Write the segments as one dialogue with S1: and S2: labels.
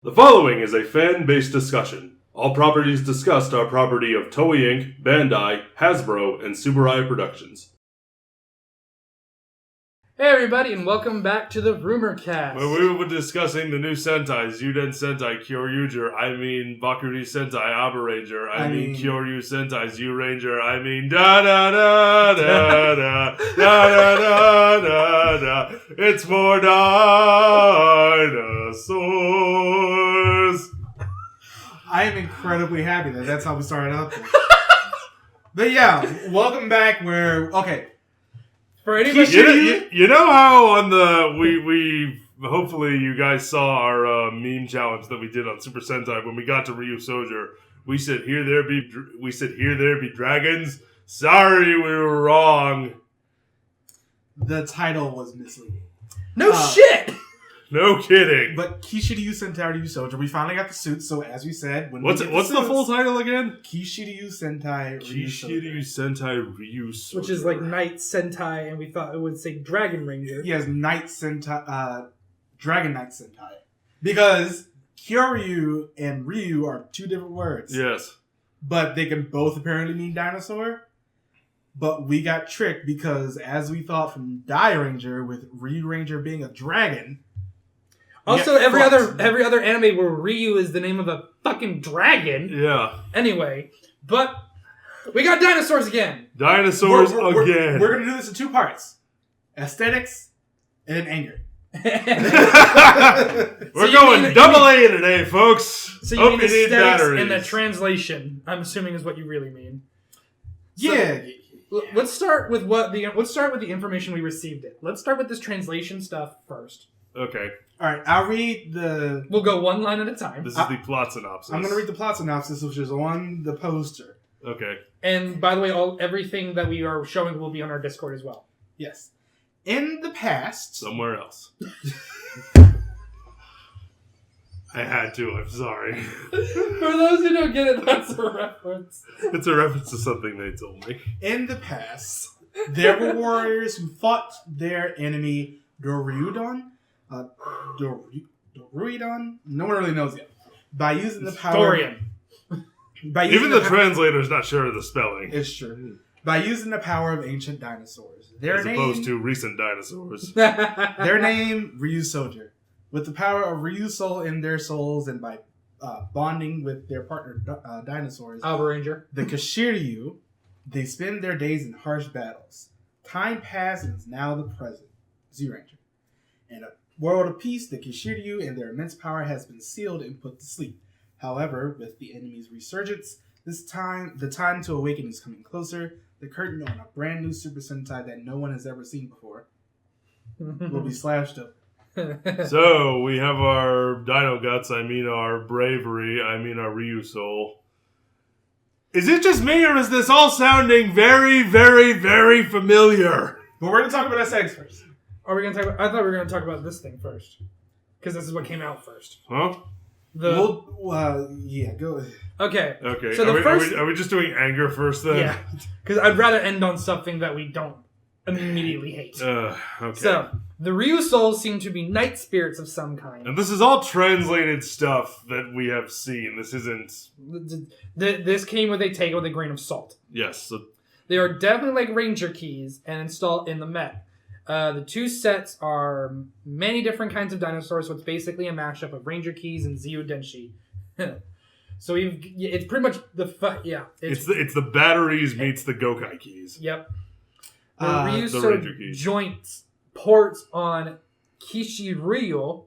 S1: The following is a fan-based discussion. All properties discussed are property of Toei Inc., Bandai, Hasbro, and Tsuburaya Productions.
S2: Hey everybody, and welcome back to the Rumorcast.
S1: Well, we will be discussing the new Sentais, Yuden Sentai Kyoryuger, Bakuri Sentai Abaranger, Kyoryu Sentai Zyuranger, da-da-da-da-da, da-da-da-da-da, it's more dinosaurs.
S3: I am incredibly happy that that's how we started out there. But yeah, welcome back okay.
S2: For anybody,
S1: you know how on the we hopefully you guys saw our meme challenge that we did on Super Sentai when we got to Ryuusouger. We said here there be dragons. Sorry, we were wrong.
S3: The title was misleading.
S2: No shit.
S1: No kidding.
S3: But Kishiryuu Sentai Ryuusouger, we finally got the suit. So as we said, when
S1: what's the full title again?
S3: Kishiryuu Sentai Ryuusouger.
S1: Kishiryuu Sentai Ryuusouger,
S2: which is like Knight Sentai, and we thought it would say Dragon Ranger.
S3: He has Knight Sentai, Dragon Knight Sentai, because Kyoryu and Ryu are two different words.
S1: Yes,
S3: but they can both apparently mean dinosaur. But we got tricked because, as we thought from Die Ranger, with Ryu Ranger being a dragon.
S2: Also, every other anime where Ryu is the name of a fucking dragon.
S1: Yeah.
S2: Anyway, but we got dinosaurs again.
S1: Dinosaurs again.
S3: We're going to do this in two parts. Aesthetics and anger.
S1: We're going double A today, folks.
S2: So you mean aesthetics and the translation, I'm assuming is what you really mean.
S3: Yeah.
S2: So, let's start with the information we received. Let's start with this translation stuff first.
S1: Okay.
S3: All right, I'll read the...
S2: We'll go one line at a time.
S1: This is the plot synopsis.
S3: I'm going to read the plot synopsis, which is on the poster.
S1: Okay.
S2: And by the way, everything that we are showing will be on our Discord as well.
S3: Yes. In the past...
S1: Somewhere else. I had to, I'm sorry.
S2: For those who don't get it, that's a reference.
S1: It's a reference to something they told me.
S3: In the past, there were warriors who fought their enemy, Doryudon. Doryudon? No one really knows yet. By using the power...
S2: Dorian.
S1: Even the translator's not sure of the spelling.
S3: It's true. By using the power of ancient dinosaurs.
S1: Opposed to recent dinosaurs.
S3: Their name, Ryuusouger. With the power of Ryu Soul in their souls and by bonding with their partner dinosaurs,
S2: Abaranger,
S3: the Kishiryuu, they spend their days in harsh battles. Time passes and is now the present. Zyuranger. In a world of peace, the Kishiryuu and their immense power has been sealed and put to sleep. However, with the enemy's resurgence, the time to awaken is coming closer. The curtain on a brand new Super Sentai that no one has ever seen before will be slashed up.
S1: So, we have our Dino Guts, our Bravery, our Ryu Soul. Is it just me, or is this all sounding very, very, very familiar?
S3: But we're going to talk about aesthetics first.
S2: Are we going to talk about... I thought we were going to talk about this thing first. Because this is what came out first.
S1: Huh?
S3: Yeah, go ahead.
S2: Okay.
S1: So are we just doing anger first, then?
S2: Yeah. Because I'd rather end on something that we don't immediately hate.
S1: Okay.
S2: So, the Ryu Souls seem to be night spirits of some kind.
S1: And this is all translated stuff that we have seen. This isn't...
S2: This came with a grain of salt.
S1: Yes. So...
S2: They are definitely like Ranger keys and installed in the Met. The two sets are many different kinds of dinosaurs, so it's basically a mashup of Ranger keys and Zyu Denshi. So it's pretty much it's
S1: the batteries meets the Gokai keys.
S2: Yep.
S1: The Ranger keys.
S2: Joint ports on Kishiryuu,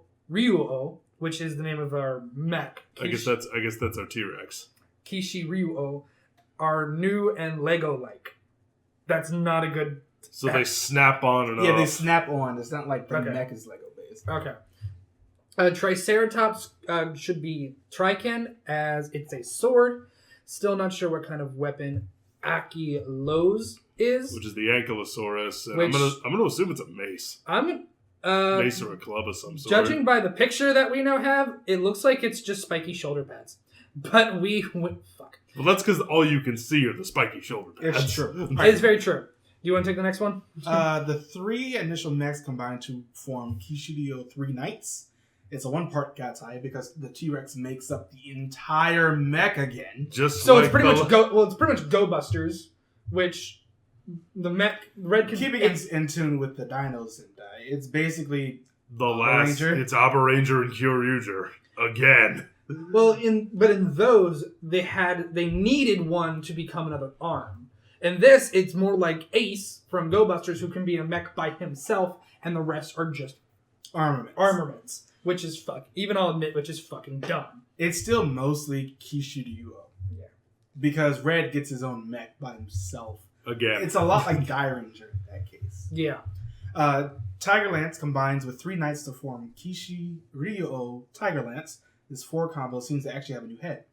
S2: which is the name of our mech.
S1: I guess that's our T-Rex.
S2: Kishiryuu are new and Lego-like. That's not a good...
S1: So they snap on and off.
S3: Yeah, they snap on. It's not like the mech is Lego-based.
S2: Okay. Triceratops should be Triken, as it's a sword. Still not sure what kind of weapon Akylos is.
S1: Which is the Ankylosaurus. And I'm gonna assume it's a mace. Mace or a club of some sort.
S2: Judging by the picture that we now have, it looks like it's just spiky shoulder pads. But fuck.
S1: Well, that's because all you can see are the spiky shoulder pads.
S3: It's true.
S2: It's very true. Do you want to take the next one?
S3: The three initial mechs combine to form Kishiryuu 3 Knights. It's a one-part Gatai because the T-Rex makes up the entire mech again.
S2: So it's pretty much Go Busters, which the mech Red can
S3: keeping it in tune with the Dino Sentai. It's basically
S1: the last. Ranger. It's Abba Ranger and Kyoryuger again.
S2: Well, in those they needed one to become another arm. In this, it's more like Ace from Go Busters, who can be a mech by himself, and the rest are just armaments, which is I'll admit, which is fucking dumb.
S3: It's still mostly Kishiryuu.
S2: Yeah.
S3: Because Red gets his own mech by himself.
S1: Again.
S3: It's a lot like Guy Ranger in that case.
S2: Yeah.
S3: Tiger Lance combines with 3 knights to form Kishiryuu Tiger Lance. This 4 combo seems to actually have a new head.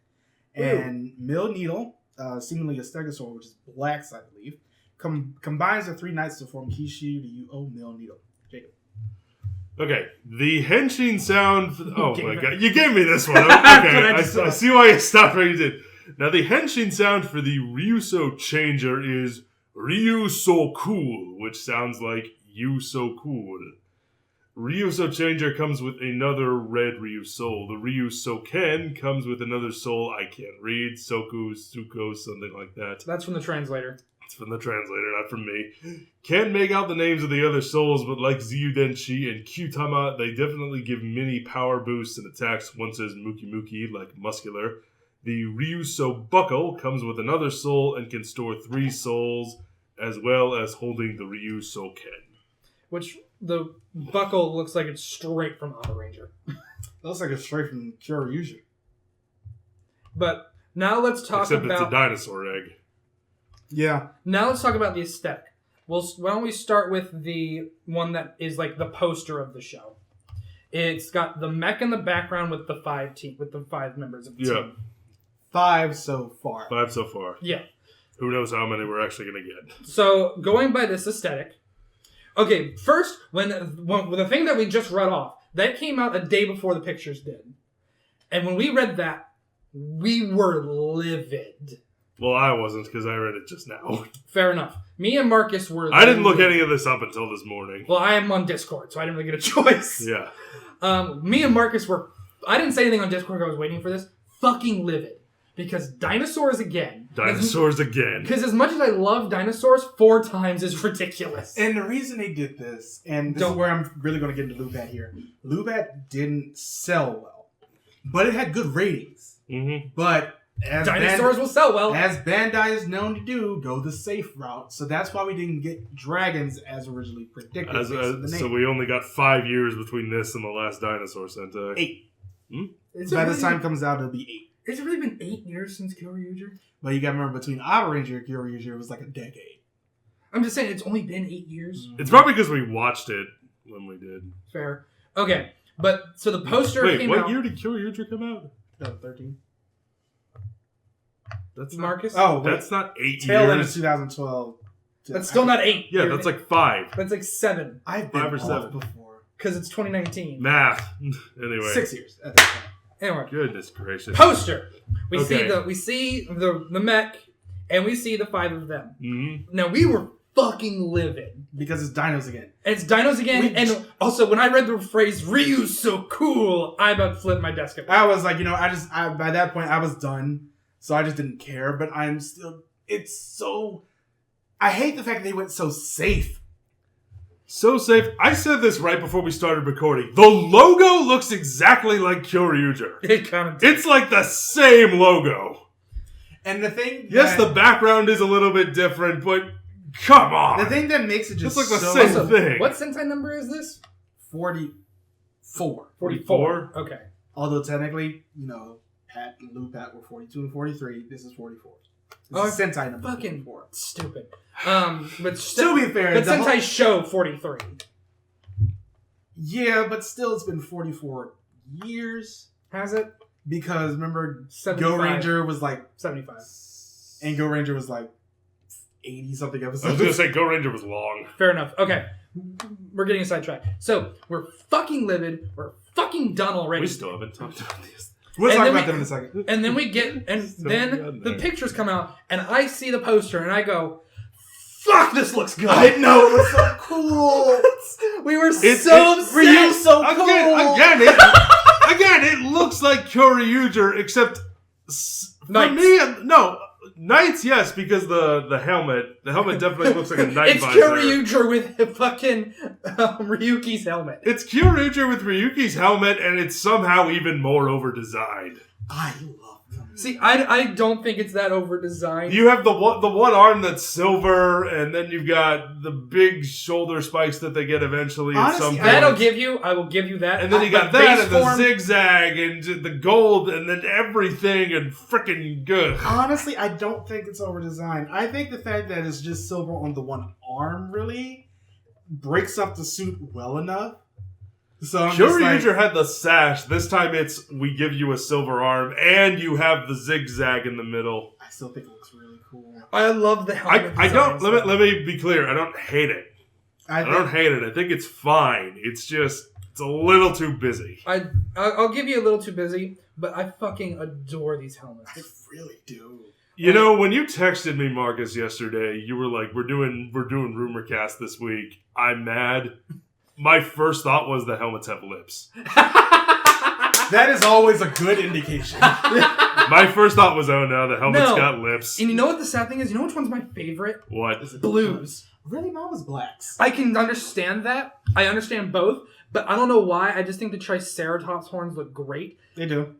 S3: And Mill Needle, seemingly a Stegosaur, which is Black's, I believe, combines the 3 knights to form Kishiryuu Mill Needle. Jacob.
S1: Okay, the Henshin sound... Oh my god, you gave me this one. Okay, I see why you stopped where you did. Now, the Henshin sound for the Ryuusou changer is Ryu So Cool, which sounds like You So Cool. Ryuusou changer comes with another red Ryu soul. The Ryu Soken comes with another soul I can't read. Soku, Suko, something like that.
S2: That's from the translator.
S1: It's from the translator, not from me. Can't make out the names of the other souls, but like Zyudenshi and Kyutama, they definitely give mini power boosts and attacks. One says Muki Muki, like muscular. The Ryuusou buckle comes with another soul and can store 3 souls, as well as holding the Ryu Soken.
S2: Which, the buckle looks like it's straight from Abba Ranger.
S3: Looks like it's straight from Kyoryuger.
S2: But now let's talk about...
S1: Except it's a dinosaur egg.
S3: Yeah.
S2: Now let's talk about the aesthetic. Why don't we start with the one that is like the poster of the show? It's got the mech in the background with the 5 members of the team.
S3: 5 so far.
S1: 5 so far.
S2: Yeah.
S1: Who knows how many we're actually going to get.
S2: So, going by this aesthetic... Okay, first, when the thing that we just read off, that came out a day before the pictures did. And when we read that, we were livid.
S1: Well, I wasn't, because I read it just now.
S2: Fair enough. Me and Marcus were...
S1: I didn't look any of this up until this morning.
S2: Well, I am on Discord, so I didn't really get a choice.
S1: Yeah.
S2: Me and Marcus were... I didn't say anything on Discord, I was waiting for this. Fucking livid. Because dinosaurs again. Because as much as I love dinosaurs, 4 times is ridiculous.
S3: And the reason they did this, and this is where I'm really going to get into Lubat here. Lubat didn't sell well. But it had good ratings.
S1: Mm-hmm.
S3: But as
S2: dinosaurs will sell well.
S3: As Bandai is known to do, go the safe route. So that's why we didn't get dragons as originally predicted.
S1: So we only got 5 years between this and the last Dinosaur Sentai.
S3: 8.
S2: By
S3: the time comes out, it'll be 8.
S2: Has it really been 8 years since Kyoryuger?
S3: But you gotta remember, between Abba Ranger and Kyoryuger, it was like a decade.
S2: I'm just saying, it's only been 8 years.
S1: It's probably because we watched it when we did.
S2: Fair. Okay, but, so the poster came out...
S1: Wait, what year did Kyoryuger come out?
S3: 13.
S2: That's Marcus?
S1: That's not 8 years.
S3: Tail end of 2012.
S2: That's still not 8.
S1: Yeah, that's like 5.
S2: That's like 7.
S3: I've been
S1: 5 or 7
S3: before.
S2: Because it's 2019.
S1: Math. Anyway.
S3: 6 years at this point.
S2: Anyway,
S1: goodness gracious.
S2: Poster. We see the mech, and we see the 5 of them.
S1: Mm-hmm.
S2: Now we were fucking livid
S3: because it's dinos again.
S2: And it's dinos again, and also when I read the phrase "Ryu so cool," I about flipped my desk.
S3: I was like, by that point I was done, so I just didn't care. But I'm still. It's so. I hate the fact that they went so safe.
S1: So safe. I said this right before we started recording. The logo looks exactly like Kyoryuger.
S2: It kind of.
S1: It's like the same logo.
S3: And the thing.
S1: Yes, the background is a little bit different, but come on.
S3: The thing that makes it just
S1: like the same thing.
S2: What Sentai number is this?
S3: 44.
S2: 44. Okay.
S3: Although technically, Pat and Lupat were 42 and 43. This is 44. This is Sentai number
S2: fucking
S3: 44.
S2: Stupid. But
S3: to be fair,
S2: but Sentai show 43.
S3: Yeah, but still, it's been 44 years.
S2: Has it?
S3: Because remember,
S2: 75.
S3: Go Ranger was like
S2: 75,
S3: and Go Ranger was like 80 something episodes.
S1: I was gonna say Go Ranger was long.
S2: Fair enough. Okay, we're getting a sidetrack. So we're fucking livid. We're fucking done already.
S1: We still haven't talked about this.
S3: We'll talk about them in a second.
S2: And then we get, and then the pictures come out, and I see the poster, and I go, fuck, this looks good.
S3: I know, it was so cool.
S2: We were
S1: It's-
S2: so
S1: it's-
S2: Ryu's so cool.
S1: Again, it looks like Kishiryuu, except for
S2: Knights.
S1: me, no. Knights, yes, because the helmet definitely looks like a knight
S2: It's
S1: visor.
S2: Kishiryuu with fucking Ryuki's helmet.
S1: It's Kishiryuu with Ryuki's helmet, and it's somehow even more over-designed.
S3: I love them.
S2: See, I don't think it's that over designed.
S1: You have the one arm that's silver, and then you've got the big shoulder spikes that they get eventually at
S3: Honestly,
S1: some point.
S2: I will give you that.
S1: And then you got
S2: But
S1: that,
S2: base
S1: and the
S2: form-
S1: zigzag, and the gold, and then everything, and freaking good.
S3: Honestly, I don't think it's over designed. I think the fact that it's just silver on the one arm really breaks up the suit well enough. So I'm just like,
S1: Kishiryuu had the sash. This time it's we give you a silver arm, and you have the zigzag in the middle.
S3: I still think it looks really cool.
S2: I love the helmet.
S1: I don't.
S2: design.
S1: Let me be clear. I don't hate it. I don't hate it. I think it's fine. It's just it's a little too busy.
S2: I'll give you a little too busy, but I fucking adore these helmets.
S3: I really do.
S1: You know, when you texted me, Marcus, yesterday, you were like, "We're doing Rumorcast this week." I'm mad. My first thought was the helmets have lips.
S3: That is always a good indication.
S1: My first thought was, oh no, the helmet's
S2: No.
S1: got lips.
S2: And you know what the sad thing is? You know which one's my favorite?
S1: What?
S2: Blues.
S3: Really, mine was blacks.
S2: I can understand that. I understand both, but I don't know why. I just think the Triceratops horns look great.
S3: They do.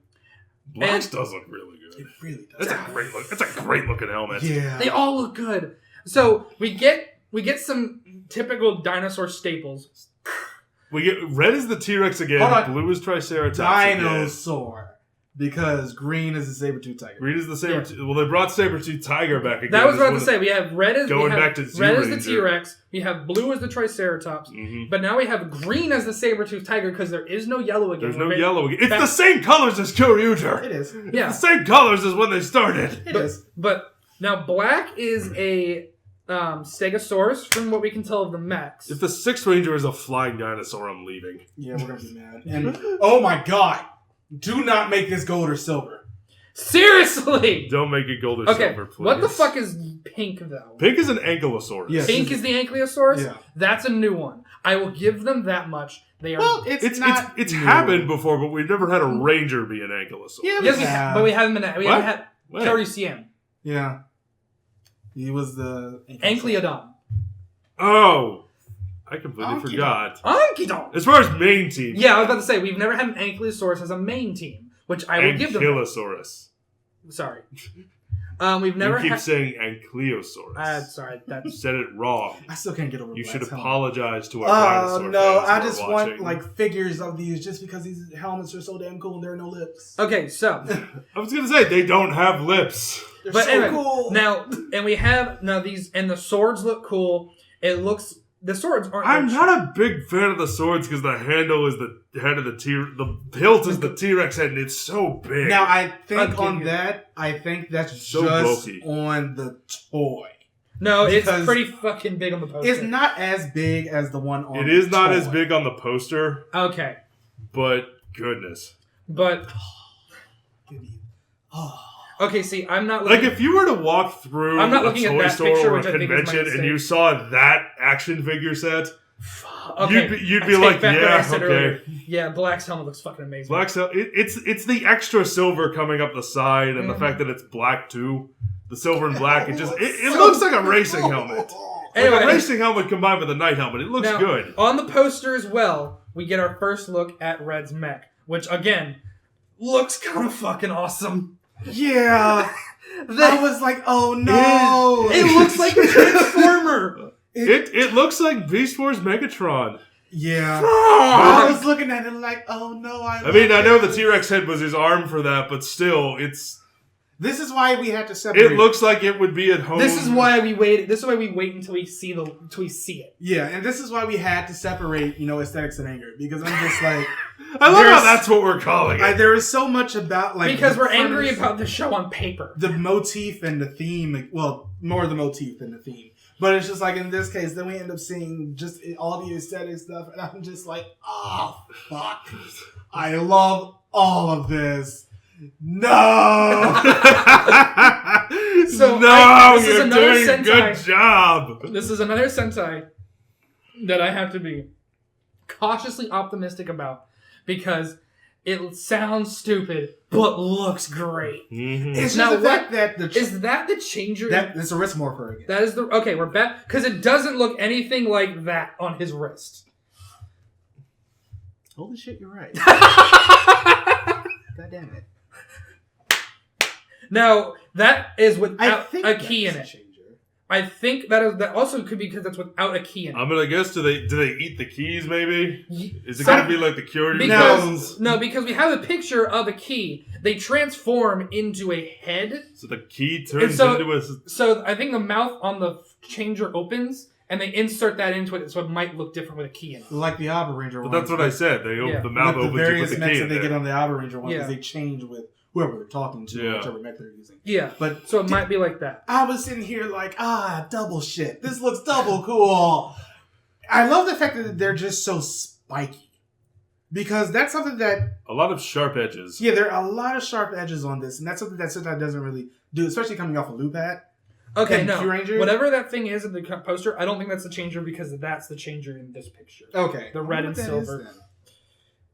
S1: Blacks does look really good.
S3: It really does.
S1: That's a great look. That's a great looking helmet.
S3: Yeah.
S2: They all look good. So we get some typical dinosaur staples.
S1: We get red is the T-Rex again.
S3: Hold on.
S1: Blue is Triceratops again.
S3: Dinosaur. Because green is a saber-tooth tiger.
S1: Green is the saber. Well, they brought saber-tooth tiger back again.
S2: That was what I
S1: As
S2: was about to say. We have red as
S1: going
S2: we have
S1: back to
S2: red as
S1: Zyuranger.
S2: the T-Rex. We have blue as the Triceratops.
S1: Mhm.
S2: But now we have green as the saber-tooth tiger because there is no yellow again.
S1: There's no
S2: We're
S1: yellow again. It's
S2: back-
S1: the same colors as Kishiryuu.
S3: It is.
S2: Yeah.
S1: The same colors as when they started.
S3: It is.
S2: But now black is a Stegosaurus from what we can tell of the mechs.
S1: If the Sixth Ranger is a flying dinosaur, I'm leaving.
S3: Yeah, we're gonna be mad. And oh my god, do not make this gold or silver.
S2: Seriously!
S1: Don't make it gold or
S2: Okay,
S1: silver, please.
S2: what the fuck is pink though?
S1: Pink is an ankylosaurus.
S3: Yes.
S2: Pink is the Ankylosaurus?
S3: Yeah.
S2: That's a new one. I will give them that much. They are.
S3: Well,
S1: It's
S3: not.
S1: it's
S3: new.
S1: happened before, but we've never had a ranger be an ankylosaurus.
S3: Yeah,
S2: yes,
S3: yeah.
S2: but we haven't been. We
S1: What?
S2: haven't had.
S1: When?
S2: Kishiryuu.
S3: Yeah. He was the
S2: Ankylosaurus.
S1: Oh, I completely
S3: Ankylo-
S1: forgot.
S2: Ankylosaurus.
S1: As far as main team,
S2: Yeah, I was about to say we've never had an Ankylosaurus as a main team, which I will give them.
S1: Ankylosaurus.
S2: Sorry. We've never
S1: You keep
S2: had.
S1: saying Ankylosaurus.
S2: Sorry,
S1: You
S2: that's.
S1: said it wrong.
S3: I still can't get over.
S1: You should
S3: Black's helmet.
S1: apologize to our
S3: Oh
S1: dinosaur
S3: no!
S1: fans
S3: I
S1: who are
S3: just
S1: watching.
S3: want like figures of these, just because these helmets are so damn cool and there are no lips.
S2: Okay, so
S1: I was gonna say they don't have lips.
S3: They're
S2: but
S3: so
S2: anyway,
S3: cool.
S2: now and we have now these and the swords look cool. It looks the swords aren't.
S1: I'm not a big fan of the swords because the handle is the head of the hilt is the T-Rex head, and it's so big.
S3: Now I
S2: I'll
S3: think
S2: give
S3: on
S2: you
S3: that, I think that's
S1: So
S3: just
S1: bulky.
S3: on the toy.
S2: No, it's
S3: because
S2: pretty fucking big on the poster.
S3: It's not as big as the one on.
S1: it is
S3: the
S1: not
S3: toy.
S1: as big on the poster,
S2: Okay,
S1: but goodness.
S2: but
S3: Oh.
S2: okay. See, I'm not
S1: Like
S2: looking.
S1: if you were to walk through
S2: I'm not
S1: a
S2: looking at
S1: toy
S2: that
S1: store
S2: picture,
S1: or
S2: which
S1: a
S2: I think is my
S1: convention and
S2: mistake.
S1: you saw that action figure set,
S2: Okay,
S1: you'd
S2: I
S1: be
S2: take
S1: like,
S2: back what I
S1: yeah,
S2: said
S1: okay.
S2: earlier. Yeah, Black's helmet looks fucking amazing.
S1: It's the extra silver coming up the side, and the
S2: Mhm.
S1: fact that it's black too. The silver and black, it
S3: So
S1: looks like a racing helmet.
S2: Anyway,
S1: Like a racing helmet combined with a night helmet. It looks
S2: now,
S1: good.
S2: On the poster as well, we get our first look at Red's mech, which again looks kind of fucking awesome.
S3: Yeah. I
S2: The-
S3: was like, oh no.
S2: it looks like a transformer.
S1: It looks like Beast Wars Megatron.
S3: Yeah.
S2: Ah!
S3: I was looking at it like, oh no.
S1: I mean, I know the T-Rex head was his arm for that, but still,
S3: This is why we had to separate.
S1: it looks like it would be at home.
S2: This is why we wait. This is why we wait until we see it.
S3: Yeah, and this is why we had to separate, aesthetics and anger, because I'm just like,
S1: I love how
S3: there's-
S1: that's what we're calling it.
S3: there is so much about like
S2: Because
S3: the
S2: we're angry
S3: premise,
S2: about the show on paper.
S3: the motif and the theme. Well, more the motif than the theme. But it's just like in this case, then we end up seeing just all the aesthetic stuff, and I'm just like, oh fuck, I love all of this. No.
S2: So
S1: no,
S2: this is
S1: you're
S2: another
S1: doing a
S2: Sentai.
S1: good job.
S2: This is another Sentai that I have to be cautiously optimistic about because it sounds stupid but looks great.
S1: Mm-hmm.
S3: It's
S2: Now,
S3: just the fact that
S2: Is that the changer?
S3: that's a wrist morpher again.
S2: That is the okay. We're back because it doesn't look anything like that on his wrist.
S3: Holy shit, you're right. God damn it.
S2: Now that is
S3: I
S2: without
S3: think
S2: a key in
S3: that's
S2: it.
S3: a changer.
S2: I think that also could be because that's without a key in it.
S1: I'm gonna guess. Do they eat the keys? Maybe is it
S2: Some-
S1: gonna be like the Kyoryu
S2: because
S1: ones?
S2: no, because we have a picture of a key. They transform into a head.
S1: So the key turns
S2: so-
S1: into a.
S2: So I think the mouth on the changer opens, and they insert that into it, so it might look different with a key in it.
S3: Like the Abba Ranger
S1: But
S3: ones.
S1: that's what I said. They
S2: Yeah.
S1: the mouth
S3: With the
S1: opens. You
S3: various
S1: put the
S3: mechs
S1: key
S3: that
S1: in
S3: they
S1: there.
S3: get on the Abba Ranger ones,
S2: Yeah.
S3: because they change with whoever they're talking to,
S1: Yeah.
S3: whichever mech they're using.
S2: Yeah,
S3: But
S2: so it might be like that.
S3: I was sitting here like, double shit. This looks double cool. I love the fact that they're just so spiky. Because that's something that,
S1: A lot of sharp edges.
S3: yeah, there are a lot of sharp edges on this, and that's something that Sentai doesn't really do, especially coming off a Lupat.
S2: Okay,
S3: And
S2: no.
S3: Kyuranger?
S2: Whatever that thing is in the poster, I don't think that's the changer because that's the changer in this picture.
S3: Okay.
S2: The red
S3: I
S2: and
S3: wonder what that
S2: silver.
S3: is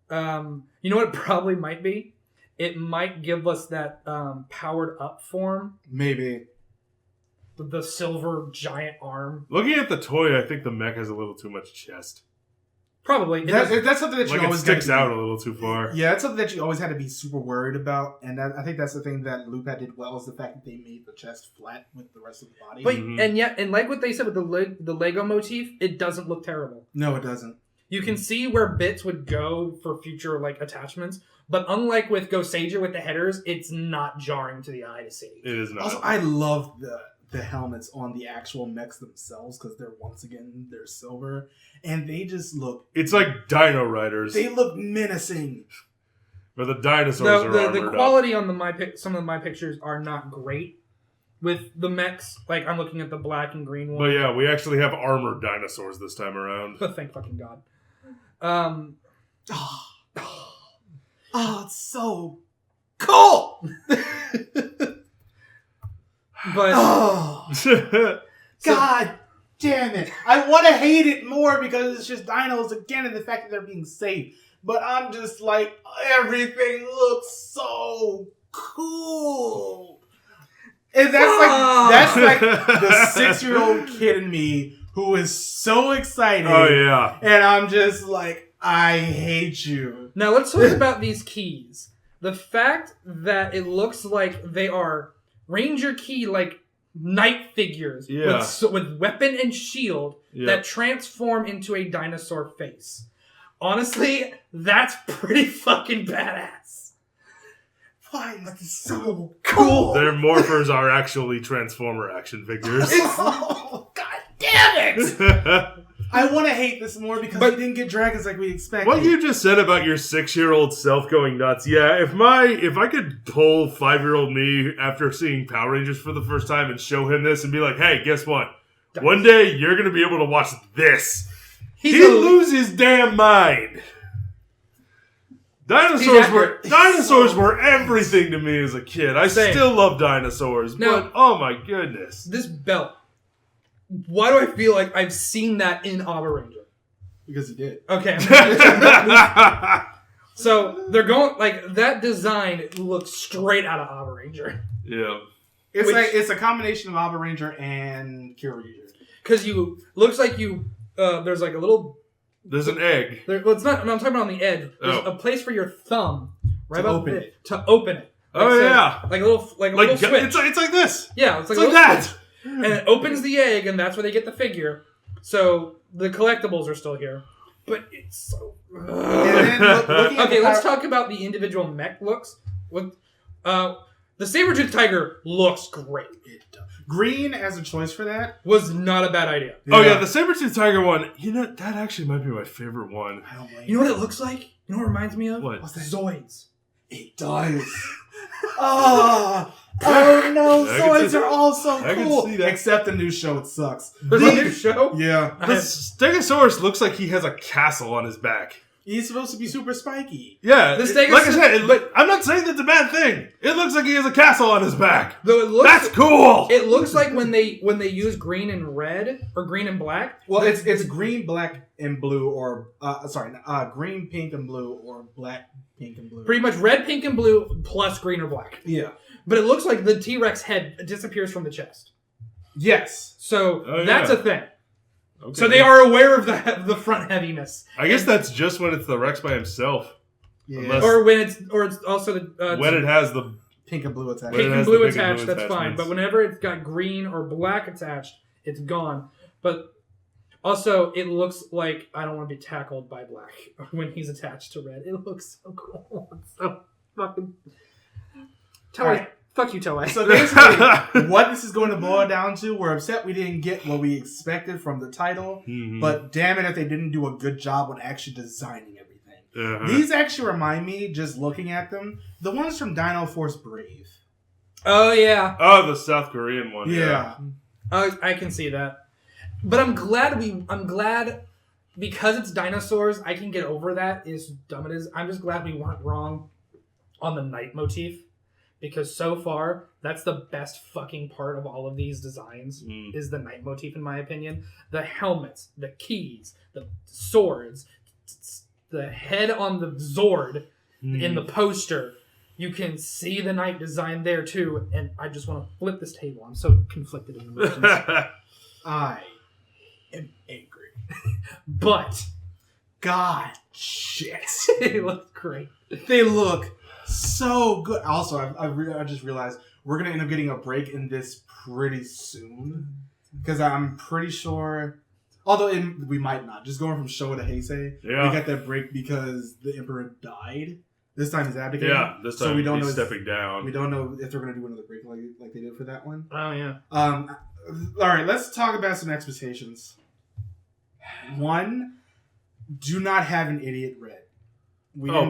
S3: then.
S2: You know what it probably might be? It might give us that powered up form,
S3: Maybe.
S2: the silver giant arm.
S1: Looking at the toy, I think the mech has a little too much chest.
S2: Probably. It does-
S3: That's something that you
S1: Like it
S3: always
S1: sticks
S3: gotta be-
S1: out a little too far.
S3: Yeah, that's something that you always had to be super worried about, and I think that's the thing that Lupat did well, is the fact that they made the chest flat with the rest of the body.
S2: But
S1: Mhm.
S2: and yet, and like what they said with the Lego motif, it doesn't look terrible.
S3: No, it doesn't.
S2: You can see where bits would go for future like attachments, but unlike with Goseiger with the headers, it's not jarring to the eye to see.
S1: It is not.
S3: Also, I love the helmets on the actual mechs themselves, because they're silver, and they just look,
S1: It's like Dino Riders,
S3: they look menacing.
S1: where the dinosaurs
S2: No,
S1: are
S2: the
S1: armored
S2: quality on some of my pictures are not great with the mechs. Like I'm looking at the black and green
S1: up.
S2: one.
S1: But yeah, we actually have armored dinosaurs this time around.
S2: But thank fucking God.
S3: Oh, it's so cool.
S2: But
S3: Oh, God damn it! I want to hate it more because it's just dinos again, and the fact that they're being safe. But I'm just like, everything looks so cool. And that's like the 6-year-old kid in me who is so excited.
S1: Oh yeah.
S3: And I'm just like, I hate you.
S2: now let's talk about these keys. The fact that it looks like they are Ranger key like knight figures
S1: Yeah.
S2: with weapon and shield
S1: Yeah.
S2: that transform into a dinosaur face. Honestly, that's pretty fucking badass.
S3: Why is this so cool?
S1: Their morphers are actually Transformer action figures.
S3: Oh, God damn it! I want to hate this more because we didn't get dragons like we expected.
S1: What you just said about your 6-year-old self going nuts, yeah, if I could pull 5-year-old me after seeing Power Rangers for the first time and show him this and be like, hey, guess what? One day you're going to be able to watch this. He'd lose his damn mind. Dinosaurs were everything to me as a kid. I
S2: Same.
S1: still love dinosaurs,
S2: Now-
S1: but oh my goodness.
S2: This belt. Why do I feel like I've seen that in Abba Ranger?
S3: Because he did.
S2: Okay. So they're going like that design looks straight out of Abba Ranger.
S1: Yeah.
S3: It's a combination of Abba Ranger and Kishiryuu.
S2: Because looks like there's like a little.
S1: There's an egg.
S2: Well, it's not. No, I'm talking about on the edge. There's
S1: Oh.
S2: a place for your thumb right
S3: To
S2: about
S3: open
S2: it to open it.
S1: Oh,
S2: so-
S1: yeah.
S2: like a little little switch.
S1: It's like this.
S2: Yeah, it's like
S1: It's
S2: a
S1: like
S2: little
S1: that.
S2: switch. And it opens the egg, and that's where they get the figure. So the collectibles are still here, but it's so.
S3: And then looking at
S2: Okay,
S3: the
S2: let's
S3: power-
S2: talk about the individual mech looks. The saber-tooth tiger looks great.
S3: Green as a choice for that.
S2: Was not a bad idea.
S1: Oh yeah, the saber-tooth tiger one. You know, that actually might be my favorite one.
S3: I don't blame
S2: You know what it looks like? You know what it reminds me of?
S1: What?
S3: What's that?
S2: Zoids.
S3: It does. Oh no,
S1: I can
S3: Zoids
S1: see-
S3: are all so
S1: I can
S3: cool.
S1: see that.
S3: Except the new show, it sucks.
S2: There's a new show?
S3: Yeah.
S1: The Stegosaurus looks like he has a castle on his back.
S3: He's supposed to be super spiky.
S1: Yeah,
S2: The
S1: like I said, I'm not saying that's a bad thing. It looks like he has a castle on his back.
S2: Though it looks,
S1: that's cool.
S2: It looks like when they use green and red or green and black.
S3: Well, it's green, black, and blue, or green, pink, and blue, or black, pink, and blue.
S2: Pretty much red, pink, and blue plus green or black.
S3: Yeah.
S2: But it looks like the T-Rex head disappears from the chest.
S3: Yes.
S2: So that's a thing.
S1: Okay.
S2: So they are aware of the front heaviness.
S1: I guess that's just when it's the Rex by himself.
S3: Yeah.
S2: Or it's also the
S1: when it has the
S3: pink and blue attached.
S2: pink and blue attached, that's fine. But whenever it's got green or black attached, it's gone. But also, it looks like I don't want to be tackled by black when he's attached to red. It looks so cool. It's so fucking... Toei.
S3: Right.
S2: Fuck you, Toei.
S3: So basically, what this is going to boil down to, we're upset we didn't get what we expected from the title, but damn it if they didn't do a good job on actually designing everything. These actually remind me, just looking at them, the ones from Dino Force Brave.
S2: Oh, yeah.
S1: Oh, the South Korean one.
S3: Yeah.
S2: I can see that. But I'm glad because it's dinosaurs, I can get over that, as dumb it is. I'm just glad we weren't wrong on the night motif. Because so far, that's the best fucking part of all of these designs, is the night motif, in my opinion. The helmets, the keys, the swords, the head on the Zord in the poster. You can see the night design there, too. And I just want to flip this table. I'm so conflicted in emotions.
S3: I am angry.
S2: But...
S3: God, shit.
S2: They look great.
S3: They look... so good. Also, I just realized we're going to end up getting a break in this pretty soon. Because I'm pretty sure... Although we might not. Just going from Showa to Heisei. We got that break because the Emperor died. This time he's abdicating.
S1: Yeah, this time
S3: so we don't know
S1: stepping down.
S3: We don't know if they're going to do another break like they did for that one.
S2: Oh, yeah.
S3: Alright, let's talk about some expectations. One, do not have an idiot red.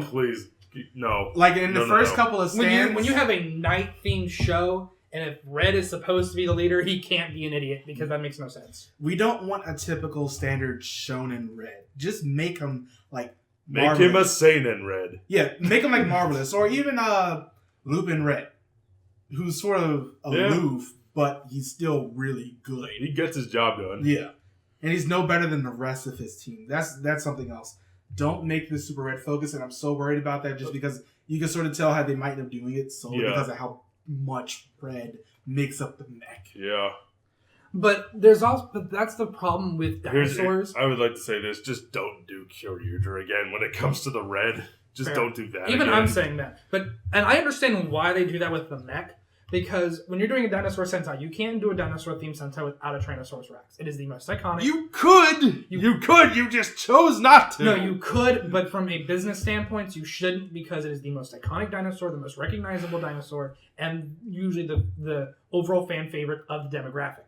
S1: Please. No.
S3: Like in the first couple of stands.
S2: When you have a night-themed show, and if Red is supposed to be the leader, he can't be an idiot, because that makes no sense.
S3: We don't want a typical standard shonen Red. Just make him like
S1: Make him a seinen Red.
S3: Yeah, make him like Marvelous. Or even Lupin Red, who's sort of aloof, but he's still really good.
S1: He gets his job done.
S3: Yeah. And he's no better than the rest of his team. That's something else. Don't make this Super Red focus, and I'm so worried about that just because you can sort of tell how they might end up doing it solely because of how much Red makes up the mech.
S1: Yeah.
S2: But that's the problem with dinosaurs.
S1: I would like to say this: just don't do Kishiryuu again when it comes to the Red. Just don't do that.
S2: Even
S1: again.
S2: I'm saying that, and I understand why they do that with the mech. Because when you're doing a dinosaur Sentai, you can't do a dinosaur-themed Sentai without a Tyrannosaurus Rex. It is the most iconic.
S1: You could! You just chose not to!
S2: No, you could, but from a business standpoint, you shouldn't, because it is the most iconic dinosaur, the most recognizable dinosaur, and usually the overall fan favorite of the demographic.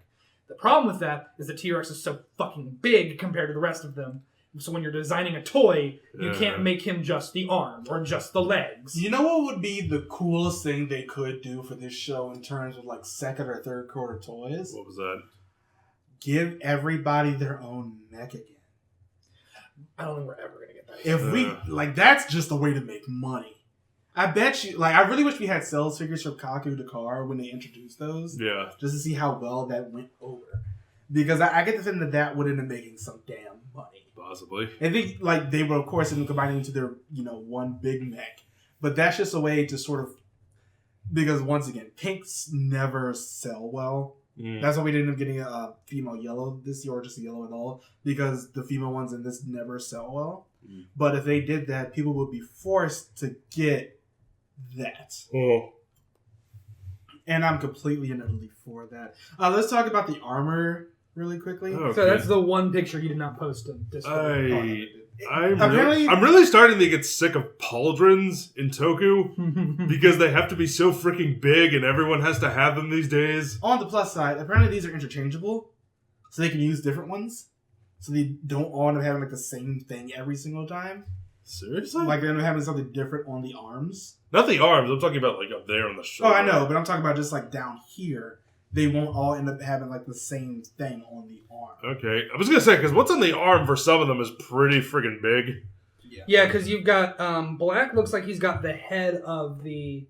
S2: The problem with that is the T-Rex is so fucking big compared to the rest of them. So when you're designing a toy, you can't make him just the arm or just the legs.
S3: You know what would be the coolest thing they could do for this show in terms of like second or third quarter toys?
S1: What was that?
S3: Give everybody their own mech again.
S2: I don't think we're ever going to get that.
S3: If we, that's just a way to make money. I bet you, I really wish we had sales figures from Kaku to Car when they introduced those.
S1: Yeah.
S3: Just to see how well that went over. Because I get the feeling that would end up making some damn money.
S1: Possibly.
S3: I think they would, of course, end up combining into their, one big mech. But that's just a way to sort of, because once again, pinks never sell well. That's why we didn't end up getting a female yellow this year, or just a yellow at all, because the female ones in this never sell well. But if they did that, people would be forced to get that.
S1: Oh.
S3: And I'm completely and utterly for that. Let's talk about the armor really quickly.
S1: Okay.
S2: So that's the one picture you did not post in Discord.
S1: I'm really starting to get sick of pauldrons in Toku because they have to be so freaking big and everyone has to have them these days.
S3: On the plus side, apparently these are interchangeable, so they can use different ones. So they don't all end up having the same thing every single time.
S1: Seriously?
S3: They end up having something different on the arms.
S1: Not the arms. I'm talking about up there on the shoulder.
S3: Oh, I know, but I'm talking about just down here. They won't all end up having the same thing on the arm.
S1: Okay. I was going to say, because what's on the arm for some of them is pretty friggin' big.
S3: Yeah.
S2: Yeah, because you've got Black looks like he's got the head of the.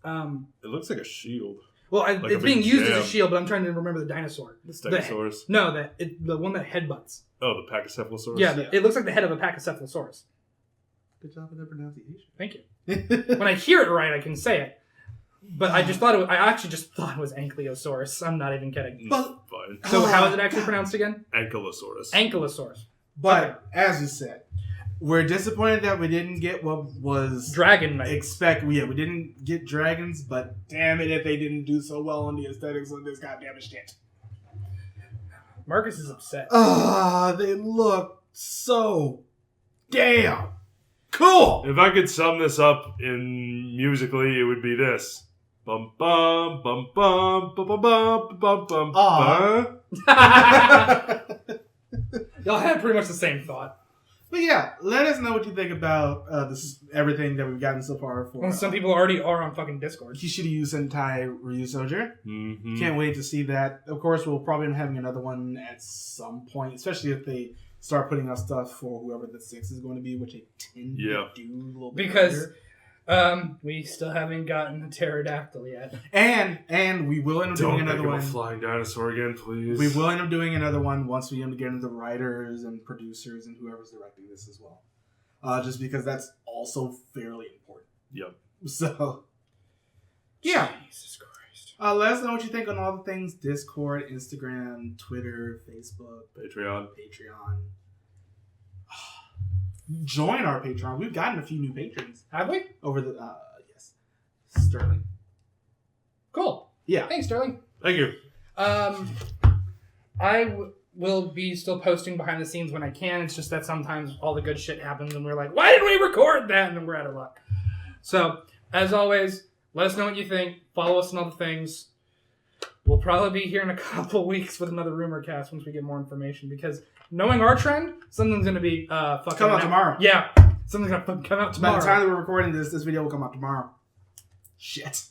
S1: It looks like a shield.
S2: Well,
S1: Like
S2: it's
S1: a
S2: being
S1: big
S2: used as
S1: jam.
S2: a shield, but I'm trying to remember the dinosaur.
S1: The Stegosaurus.
S2: The one that headbutts.
S1: Oh, the Pachycephalosaurus?
S2: Yeah, it looks like the head of a Pachycephalosaurus.
S3: Good job with the pronunciation.
S2: Thank you. When I hear it right, I can say it. But I actually just thought it was Ankylosaurus. I'm not even kidding.
S3: But-
S1: Fine.
S2: So how is it actually pronounced again?
S1: Ankylosaurus.
S2: Ankylosaurus.
S3: But as you said, we're disappointed that we didn't get what was
S2: Dragon Knight.
S3: we didn't get dragons, but damn it if they didn't do so well on the aesthetics of this goddamn shit.
S2: Marcus is upset.
S3: They look so damn cool.
S1: If I could sum this up in musically, it would be this. Bum bum bum bum bum bum bum bum bum bum.
S2: Y'all had pretty much the same thought.
S3: But yeah, let us know what you think about this everything that we've gotten so far for
S2: Well, some people already are on fucking Discord.
S3: Kishiryuu Sentai Ryuusouger.
S1: Mm-hmm.
S3: Can't wait to see that. Of course, we'll probably be having another one at some point, especially if they start putting out stuff for whoever the 6 is going to be, which they tend to do a little bit
S2: because
S3: later.
S2: we still haven't gotten a pterodactyl yet.
S3: And we will end up doing
S1: Don't make
S3: another
S1: him a
S3: one.
S1: flying dinosaur again, please.
S3: We will end up doing another one once we end up getting the writers and producers and whoever's directing this as well. Just because that's also fairly important.
S1: Yep.
S3: So, yeah.
S2: Jesus Christ.
S3: Let us know what you think on all the things: Discord, Instagram, Twitter, Facebook,
S1: Patreon.
S3: Join our Patreon. We've gotten a few new patrons
S2: Have we?
S3: over the yes, Sterling.
S2: Cool.
S3: Yeah.
S2: Thanks, Sterling.
S1: Thank you.
S2: I will be still posting behind the scenes when I can. It's just that sometimes all the good shit happens and we're like, why didn't we record that? And then we're out of luck. So, as always, let us know what you think. Follow us on all the things. We'll probably be here in a couple weeks with another Rumorcast once we get more information, because knowing our trend, something's going to be fucking
S3: Come out tomorrow.
S2: Yeah. Something's going to fucking come out tomorrow.
S3: By the time that we're recording this video will come out tomorrow. Shit.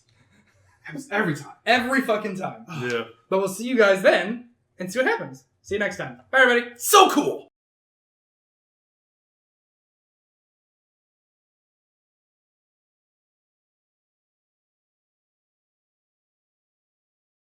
S3: Happens every time.
S2: Every fucking time.
S1: Yeah.
S2: But we'll see you guys then and see what happens. See you next time. Bye, everybody.
S3: So cool.